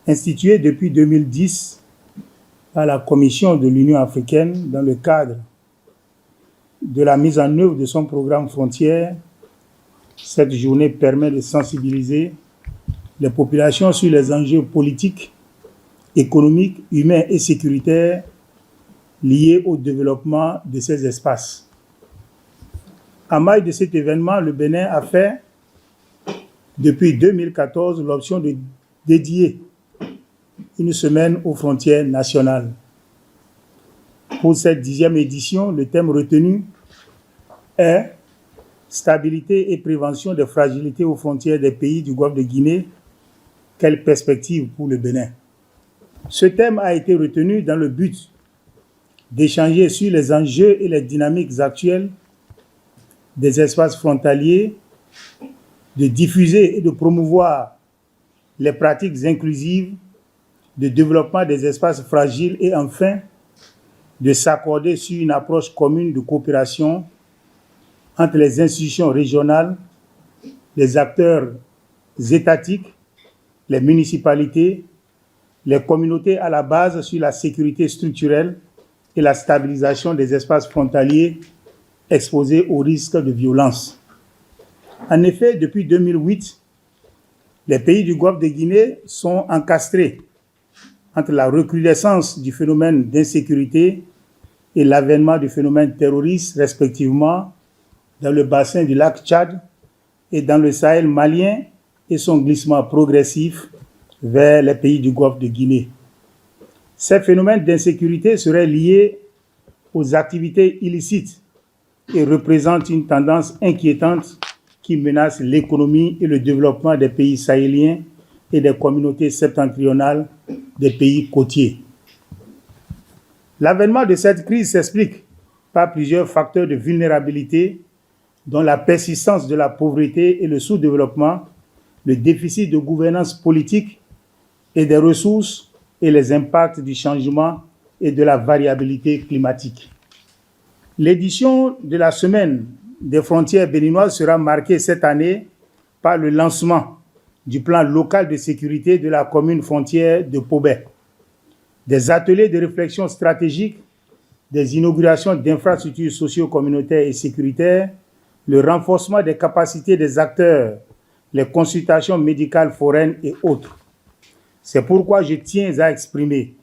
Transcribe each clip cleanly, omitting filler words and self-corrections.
Institué depuis 2010 par la Commission de l'Union africaine dans le cadre de la mise en œuvre de son programme Frontières, cette journée permet de sensibiliser les populations sur les enjeux politiques, économiques, humains et sécuritaires liés au développement de ces espaces. En marge de cet événement, le Bénin a fait, depuis 2014, l'option de dédier une semaine aux frontières nationales. Pour cette 10e édition, le thème retenu est « Stabilité et prévention des fragilités aux frontières des pays du Golfe de Guinée. Quelle perspective pour le Bénin ?» Ce thème a été retenu dans le but d'échanger sur les enjeux et les dynamiques actuelles des espaces frontaliers, de diffuser et de promouvoir les pratiques inclusives de développement des espaces fragiles et enfin de s'accorder sur une approche commune de coopération entre les institutions régionales, les acteurs étatiques, les municipalités, les communautés à la base sur la sécurité structurelle et la stabilisation des espaces frontaliers exposés au risque de violence. En effet, depuis 2008, les pays du Golfe de Guinée sont encastrés entre la recrudescence du phénomène d'insécurité et l'avènement du phénomène terroriste, respectivement, dans le bassin du lac Tchad et dans le Sahel malien et son glissement progressif vers les pays du Golfe de Guinée. Ces phénomènes d'insécurité seraient liés aux activités illicites et représentent une tendance inquiétante qui menace l'économie et le développement des pays sahéliens et des communautés septentrionales des pays côtiers. L'avènement de cette crise s'explique par plusieurs facteurs de vulnérabilité, dont la persistance de la pauvreté et le sous-développement, le déficit de gouvernance politique et des ressources et les impacts du changement et de la variabilité climatique. L'édition de la Semaine des frontières béninoises sera marquée cette année par le lancement du plan local de sécurité de la commune frontière de Pobé, des ateliers de réflexion stratégique, des inaugurations d'infrastructures socio-communautaires et sécuritaires, le renforcement des capacités des acteurs, les consultations médicales foraines et autres. C'est pourquoi je tiens à exprimer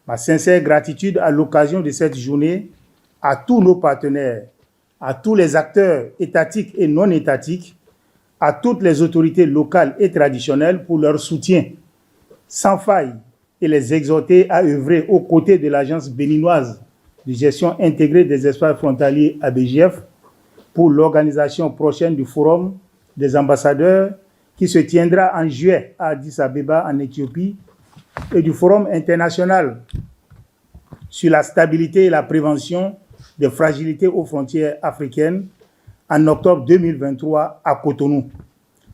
ma sincère gratitude à l'occasion de cette journée à tous nos partenaires, à tous les acteurs étatiques et non étatiques, à toutes les autorités locales et traditionnelles pour leur soutien sans faille et les exhorter à œuvrer aux côtés de l'Agence béninoise de gestion intégrée des espaces frontaliers ABGF pour l'organisation prochaine du Forum des ambassadeurs qui se tiendra en juillet à Addis Abeba en Éthiopie et du Forum international sur la stabilité et la prévention des fragilités aux frontières africaines en octobre 2023 à Cotonou.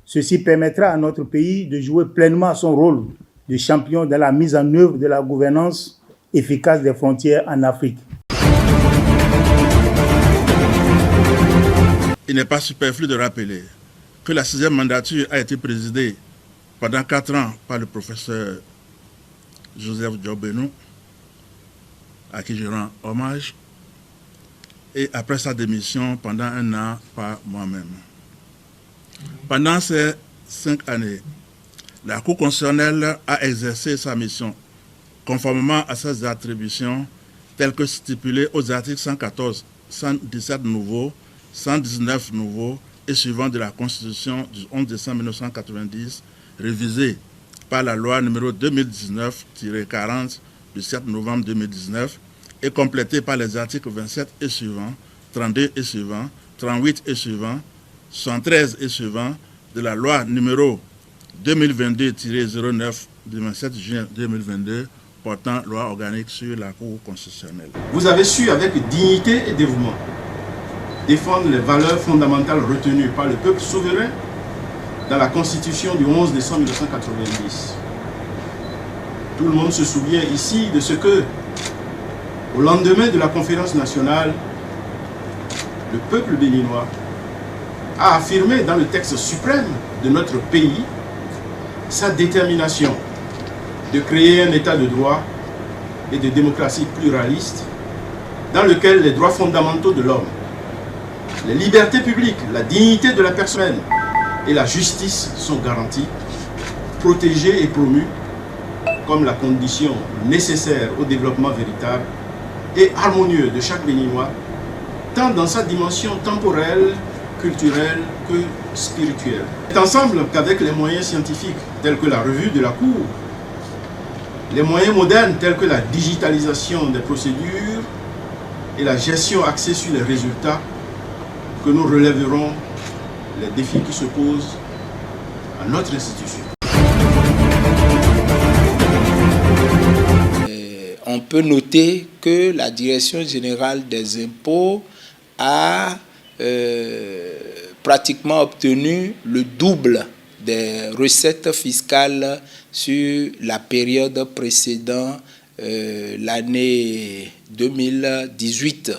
Ceci permettra à notre pays de jouer pleinement son rôle de champion dans la mise en œuvre de la gouvernance efficace des frontières en Afrique. Il n'est pas superflu de rappeler que la 6e mandature a été présidée pendant 4 ans par le professeur Joseph Diop-Benou, à qui je rends hommage, et après sa démission pendant 1 an par moi-même. Pendant ces 5 années, la Cour constitutionnelle a exercé sa mission conformément à ses attributions telles que stipulées aux articles 114, 117 nouveaux, 119 nouveaux et suivants de la Constitution du 11 décembre 1990, révisée par la loi numéro 2019-40 du 7 novembre 2019 et complétée par les articles 27 et suivants, 32 et suivants, 38 et suivants, 113 et suivants de la loi numéro 2022-09 du 27 juin 2022 portant loi organique sur la Cour constitutionnelle. Vous avez su avec dignité et dévouement défendre les valeurs fondamentales retenues par le peuple souverain dans la Constitution du 11 décembre 1990. Tout le monde se souvient ici de ce que, au lendemain de la conférence nationale, le peuple béninois a affirmé dans le texte suprême de notre pays sa détermination de créer un état de droit et de démocratie pluraliste dans lequel les droits fondamentaux de l'homme, les libertés publiques, la dignité de la personne et la justice sont garantis, protégés et promus comme la condition nécessaire au développement véritable et harmonieux de chaque Béninois, tant dans sa dimension temporelle, culturelle que spirituelle. C'est ensemble qu'avec les moyens scientifiques tels que la revue de la Cour, les moyens modernes tels que la digitalisation des procédures et la gestion axée sur les résultats, que nous relèverons les défis qui se posent à notre institution. On peut noter que la Direction générale des impôts a pratiquement obtenu le double des recettes fiscales sur la période précédant l'année 2018.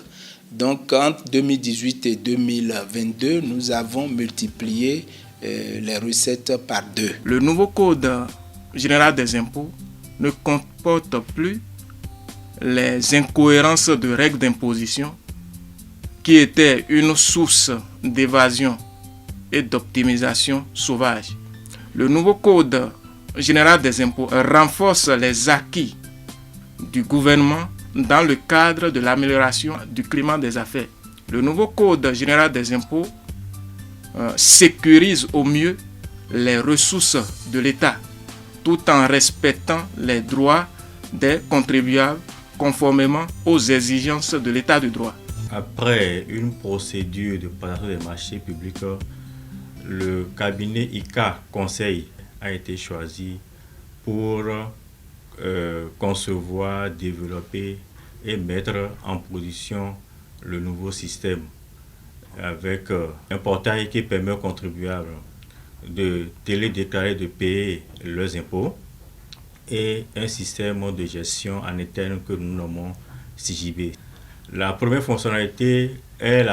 Donc entre 2018 et 2022, nous avons multiplié les recettes par 2. Le nouveau Code général des impôts ne comporte plus les incohérences de règles d'imposition qui étaient une source d'évasion et d'optimisation sauvage. Le nouveau Code général des impôts renforce les acquis du gouvernement dans le cadre de l'amélioration du climat des affaires. Le nouveau Code général des impôts sécurise au mieux les ressources de l'État tout en respectant les droits des contribuables conformément aux exigences de l'État de droit. Après une procédure de présentation des marchés publics, le cabinet ICA Conseil a été choisi pour concevoir, développer et mettre en position le nouveau système avec un portail qui permet aux contribuables de télédéclarer, de payer leurs impôts et un système de gestion en interne que nous nommons CJB. La première fonctionnalité est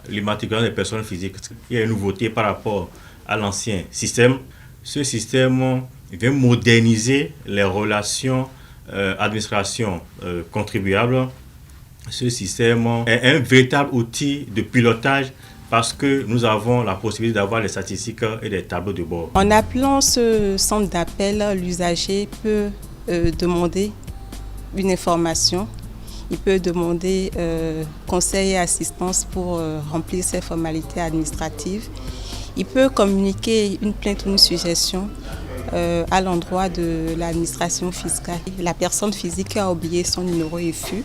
l'immatriculation des personnes physiques. Il y a une nouveauté par rapport à l'ancien système. Ce système vient moderniser les relations administration-contribuable. Ce système est un véritable outil de pilotage parce que nous avons la possibilité d'avoir les statistiques et des tableaux de bord. En appelant ce centre d'appel, l'usager peut demander une information. Il peut demander conseil et assistance pour remplir ses formalités administratives. Il peut communiquer une plainte ou une suggestion à l'endroit de l'administration fiscale. La personne physique qui a oublié son numéro IFU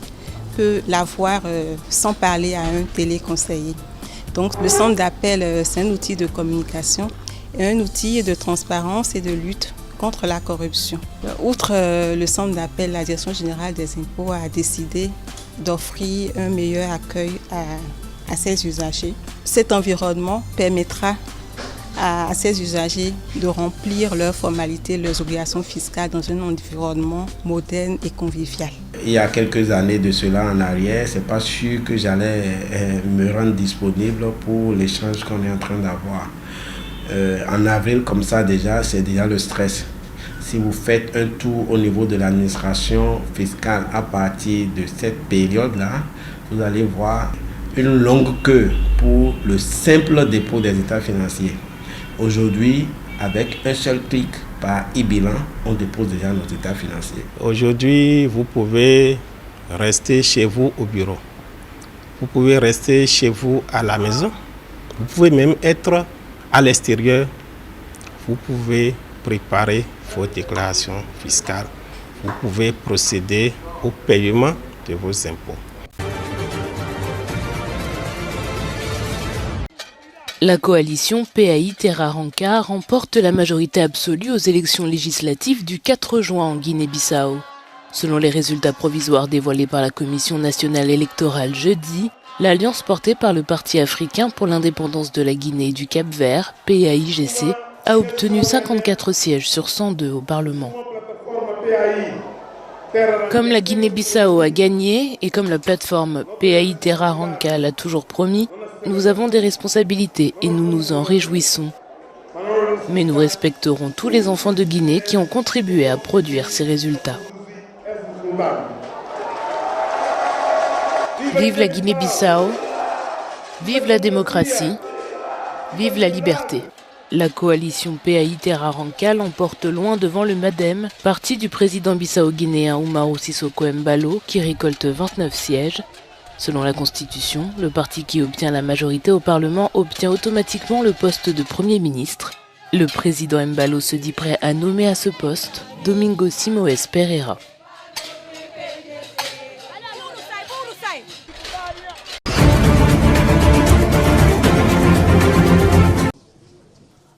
peut l'avoir sans parler à un téléconseiller. Donc le centre d'appel, c'est un outil de communication et un outil de transparence et de lutte contre la corruption. Outre le centre d'appel, la Direction générale des impôts a décidé d'offrir un meilleur accueil à ses usagers. Cet environnement permettra à ces usagers de remplir leurs formalités, leurs obligations fiscales dans un environnement moderne et convivial. Il y a quelques années de cela en arrière, c'est pas sûr que j'allais me rendre disponible pour l'échange qu'on est en train d'avoir. En avril, comme ça déjà, c'est déjà le stress. Si vous faites un tour au niveau de l'administration fiscale à partir de cette période-là, vous allez voir une longue queue pour le simple dépôt des états financiers. Aujourd'hui, avec un seul clic par e-bilan, on dépose déjà nos états financiers. Aujourd'hui, vous pouvez rester chez vous au bureau. Vous pouvez rester chez vous à la maison. Vous pouvez même être à l'extérieur. Vous pouvez préparer vos déclarations fiscales. Vous pouvez procéder au paiement de vos impôts. La coalition PAI Terra Ranca remporte la majorité absolue aux élections législatives du 4 juin en Guinée-Bissau. Selon les résultats provisoires dévoilés par la Commission nationale électorale jeudi, l'alliance portée par le Parti africain pour l'indépendance de la Guinée et du Cap-Vert, PAIGC, a obtenu 54 sièges sur 102 au Parlement. Comme la Guinée-Bissau a gagné et comme la plateforme PAI Terra Ranca l'a toujours promis, nous avons des responsabilités et nous nous en réjouissons. Mais nous respecterons tous les enfants de Guinée qui ont contribué à produire ces résultats. Vive la Guinée-Bissau, vive la démocratie, vive la liberté. La coalition PAI Terra Ranca l'emporte loin devant le MADEM, parti du président bissau-guinéen Umaru Sissoko Embalo, qui récolte 29 sièges. Selon la Constitution, le parti qui obtient la majorité au Parlement obtient automatiquement le poste de Premier ministre. Le président Embalo se dit prêt à nommer à ce poste Domingo Simoes Pereira.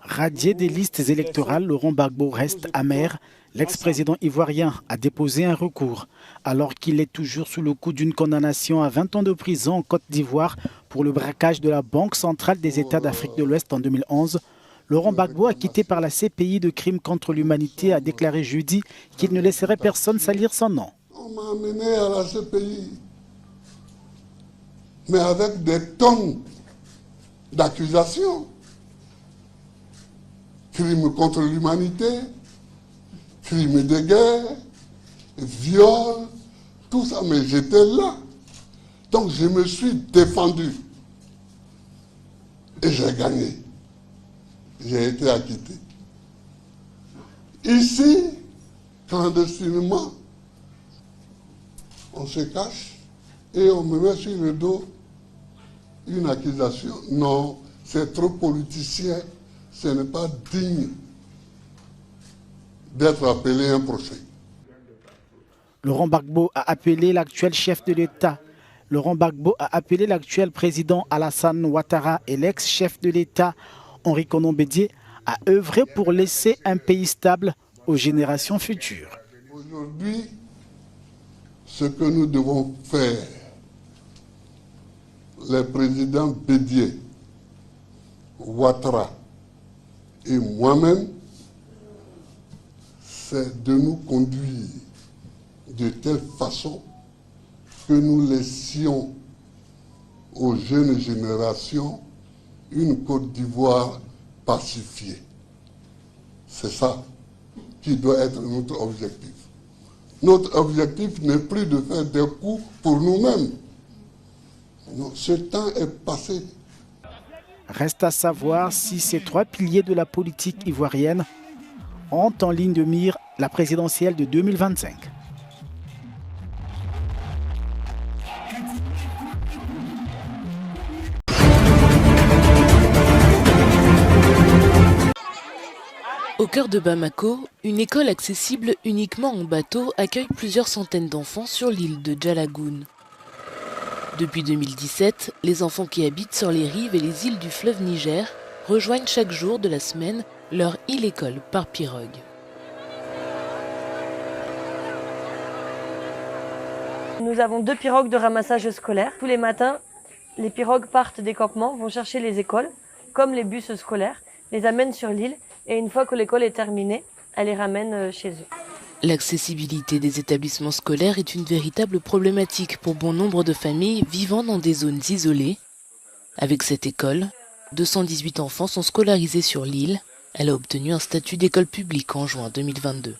Radié des listes électorales, Laurent Gbagbo reste amer. L'ex-président ivoirien a déposé un recours alors qu'il est toujours sous le coup d'une condamnation à 20 ans de prison en Côte d'Ivoire pour le braquage de la Banque centrale des États d'Afrique de l'Ouest en 2011. Laurent Gbagbo, acquitté par la CPI de crimes contre l'humanité, a déclaré jeudi qu'il ne laisserait personne salir son nom. On m'a amené à la CPI, mais avec des tonnes d'accusations. Crimes contre l'humanité, crimes de guerre, viol, tout ça, mais j'étais là. Donc je me suis défendu. Et j'ai gagné. J'ai été acquitté. Ici, clandestinement, on se cache et on me met sur le dos une accusation. Non, c'est trop politicien. Ce n'est pas digne d'être appelé un procès. Laurent Gbagbo a appelé l'actuel chef de l'État. Laurent Gbagbo a appelé l'actuel président Alassane Ouattara et l'ex-chef de l'État Henri Konan Bédié à œuvrer pour laisser un pays stable aux générations futures. Aujourd'hui, ce que nous devons faire, les présidents Bédié, Ouattara et moi-même, c'est de nous conduire de telle façon que nous laissions aux jeunes générations une Côte d'Ivoire pacifiée. C'est ça qui doit être notre objectif. Notre objectif n'est plus de faire des coups pour nous-mêmes. Non, ce temps est passé. Reste à savoir si ces trois piliers de la politique ivoirienne ont en ligne de mire la présidentielle de 2025. Au cœur de Bamako, une école accessible uniquement en bateau accueille plusieurs centaines d'enfants sur l'île de Djalagoun. Depuis 2017, les enfants qui habitent sur les rives et les îles du fleuve Niger rejoignent chaque jour de la semaine leur île-école par pirogue. Nous avons 2 pirogues de ramassage scolaire. Tous les matins, les pirogues partent des campements, vont chercher les écoles, comme les bus scolaires, les amènent sur l'île et une fois que l'école est terminée, elles les ramènent chez eux. L'accessibilité des établissements scolaires est une véritable problématique pour bon nombre de familles vivant dans des zones isolées. Avec cette école, 218 enfants sont scolarisés sur l'île. Elle a obtenu un statut d'école publique en juin 2022.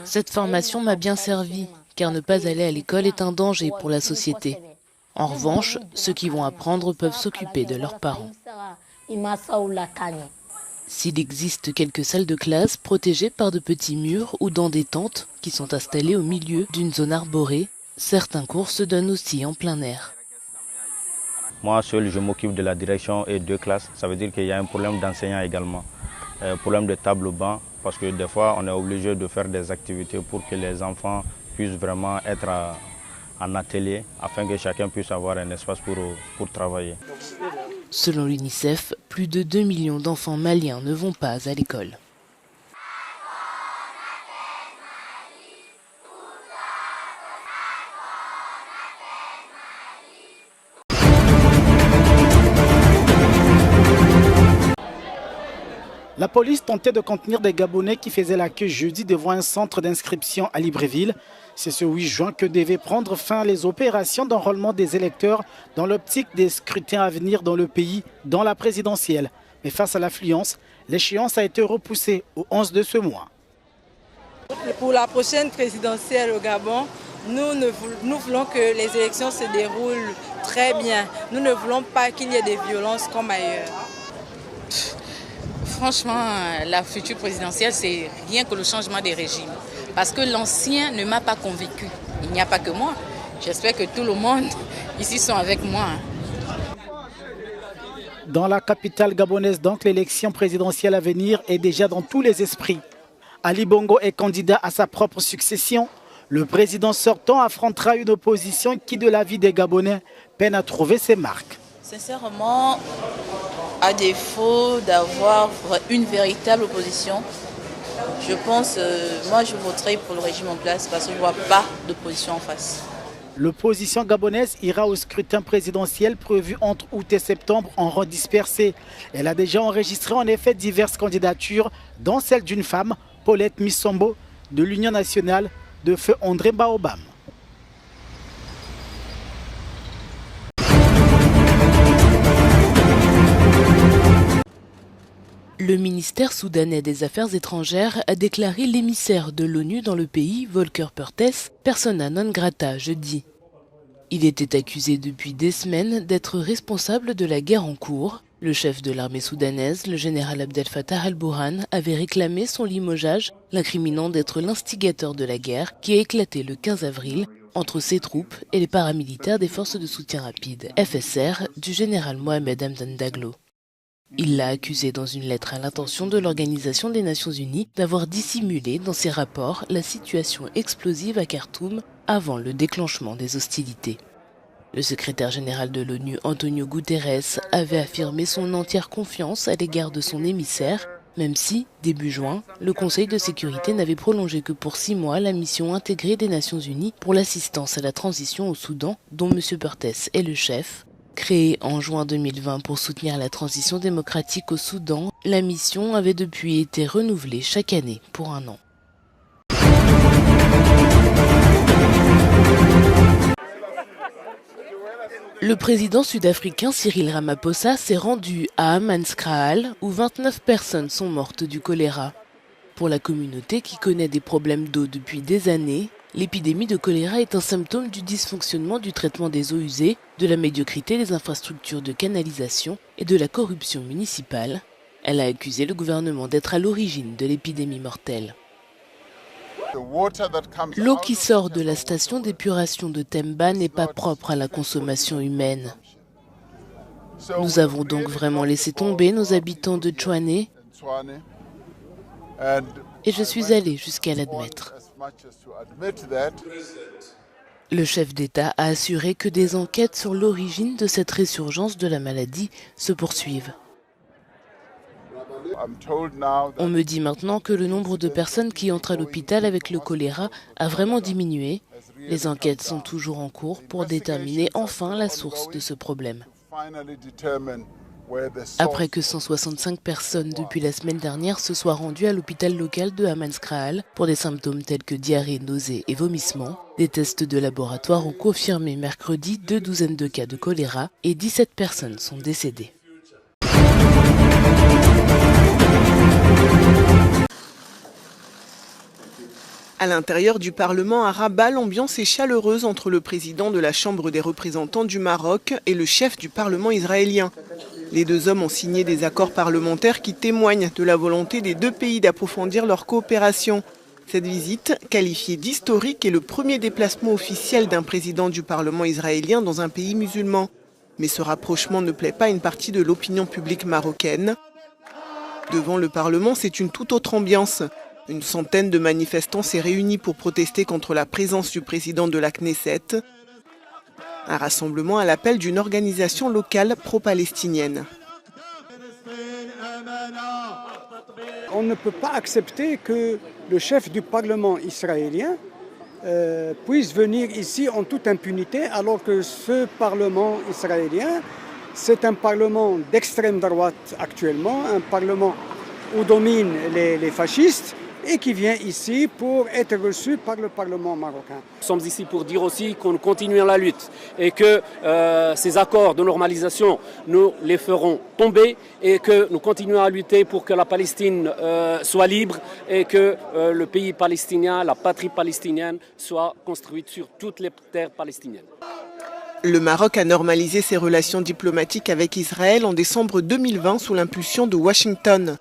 Cette formation m'a bien servi, car ne pas aller à l'école est un danger pour la société. En revanche, ceux qui vont apprendre peuvent s'occuper de leurs parents. S'il existe quelques salles de classe protégées par de petits murs ou dans des tentes qui sont installées au milieu d'une zone arborée, certains cours se donnent aussi en plein air. Moi seul, je m'occupe de la direction et 2 classes. Ça veut dire qu'il y a un problème d'enseignants également. Problème de table-banc, parce que des fois, on est obligé de faire des activités pour que les enfants puissent vraiment être en atelier, afin que chacun puisse avoir un espace pour travailler. Selon l'UNICEF, plus de 2 millions d'enfants maliens ne vont pas à l'école. La police tentait de contenir des Gabonais qui faisaient la queue jeudi devant un centre d'inscription à Libreville. C'est ce 8 juin que devaient prendre fin les opérations d'enrôlement des électeurs dans l'optique des scrutins à venir dans le pays, dans la présidentielle. Mais face à l'affluence, l'échéance a été repoussée au 11 de ce mois. Pour la prochaine présidentielle au Gabon, nous voulons que les élections se déroulent très bien. Nous ne voulons pas qu'il y ait des violences comme ailleurs. Franchement, la future présidentielle, c'est rien que le changement des régimes. Parce que l'ancien ne m'a pas convaincu. Il n'y a pas que moi. J'espère que tout le monde ici sont avec moi. Dans la capitale gabonaise, donc, l'élection présidentielle à venir est déjà dans tous les esprits. Ali Bongo est candidat à sa propre succession. Le président sortant affrontera une opposition qui, de l'avis des Gabonais, peine à trouver ses marques. Sincèrement, à défaut d'avoir une véritable opposition, je pense, moi je voterai pour le régime en place parce que je ne vois pas d'opposition en face. L'opposition gabonaise ira au scrutin présidentiel prévu entre août et septembre en rang dispersé. Elle a déjà enregistré en effet diverses candidatures, dont celle d'une femme, Paulette Missombo, de l'Union nationale de feu André Baobam. Le ministère soudanais des Affaires étrangères a déclaré l'émissaire de l'ONU dans le pays, Volker Perthes, persona non grata jeudi. Il était accusé depuis des semaines d'être responsable de la guerre en cours. Le chef de l'armée soudanaise, le général Abdel Fattah al-Burhan, avait réclamé son limogeage, l'incriminant d'être l'instigateur de la guerre qui a éclaté le 15 avril entre ses troupes et les paramilitaires des forces de soutien rapide, FSR, du général Mohamed Hamdan Daglo. Il l'a accusé dans une lettre à l'intention de l'Organisation des Nations Unies d'avoir dissimulé dans ses rapports la situation explosive à Khartoum avant le déclenchement des hostilités. Le secrétaire général de l'ONU, Antonio Guterres, avait affirmé son entière confiance à l'égard de son émissaire, même si, début juin, le Conseil de sécurité n'avait prolongé que pour 6 mois la mission intégrée des Nations Unies pour l'assistance à la transition au Soudan, dont M. Perthes est le chef. Créée en juin 2020 pour soutenir la transition démocratique au Soudan, la mission avait depuis été renouvelée chaque année pour 1 an. Le président sud-africain Cyril Ramaphosa s'est rendu à Hammanskraal où 29 personnes sont mortes du choléra. Pour la communauté qui connaît des problèmes d'eau depuis des années, l'épidémie de choléra est un symptôme du dysfonctionnement du traitement des eaux usées, de la médiocrité des infrastructures de canalisation et de la corruption municipale. Elle a accusé le gouvernement d'être à l'origine de l'épidémie mortelle. L'eau qui sort de la station d'épuration de Temba n'est pas propre à la consommation humaine. Nous avons donc vraiment laissé tomber nos habitants de Tshwane et je suis allé jusqu'à l'admettre. Le chef d'État a assuré que des enquêtes sur l'origine de cette résurgence de la maladie se poursuivent. On me dit maintenant que le nombre de personnes qui entrent à l'hôpital avec le choléra a vraiment diminué. Les enquêtes sont toujours en cours pour déterminer enfin la source de ce problème. Après que 165 personnes depuis la semaine dernière se soient rendues à l'hôpital local de Hammanskraal pour des symptômes tels que diarrhée, nausées et vomissements, des tests de laboratoire ont confirmé mercredi 2 douzaines de cas de choléra et 17 personnes sont décédées. À l'intérieur du Parlement à Rabat, l'ambiance est chaleureuse entre le président de la Chambre des représentants du Maroc et le chef du Parlement israélien. Les deux hommes ont signé des accords parlementaires qui témoignent de la volonté des deux pays d'approfondir leur coopération. Cette visite, qualifiée d'historique, est le premier déplacement officiel d'un président du Parlement israélien dans un pays musulman. Mais ce rapprochement ne plaît pas à une partie de l'opinion publique marocaine. Devant le Parlement, c'est une toute autre ambiance. Une centaine de manifestants s'est réunie pour protester contre la présence du président de la Knesset. Un rassemblement à l'appel d'une organisation locale pro-palestinienne. On ne peut pas accepter que le chef du Parlement israélien puisse venir ici en toute impunité, alors que ce Parlement israélien, c'est un Parlement d'extrême droite actuellement, un Parlement où dominent les fascistes et qui vient ici pour être reçu par le Parlement marocain. Nous sommes ici pour dire aussi qu'on continue la lutte et que ces accords de normalisation, nous les ferons tomber et que nous continuons à lutter pour que la Palestine soit libre et que le pays palestinien, la patrie palestinienne, soit construite sur toutes les terres palestiniennes. Le Maroc a normalisé ses relations diplomatiques avec Israël en décembre 2020 sous l'impulsion de Washington.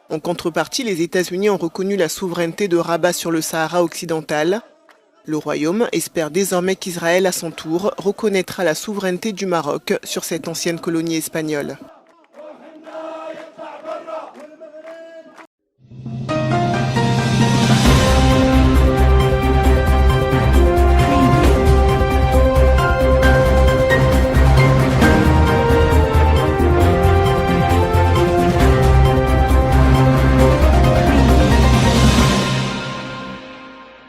En contrepartie, les États-Unis ont reconnu la souveraineté de Rabat sur le Sahara occidental. Le Royaume espère désormais qu'Israël, à son tour, reconnaîtra la souveraineté du Maroc sur cette ancienne colonie espagnole.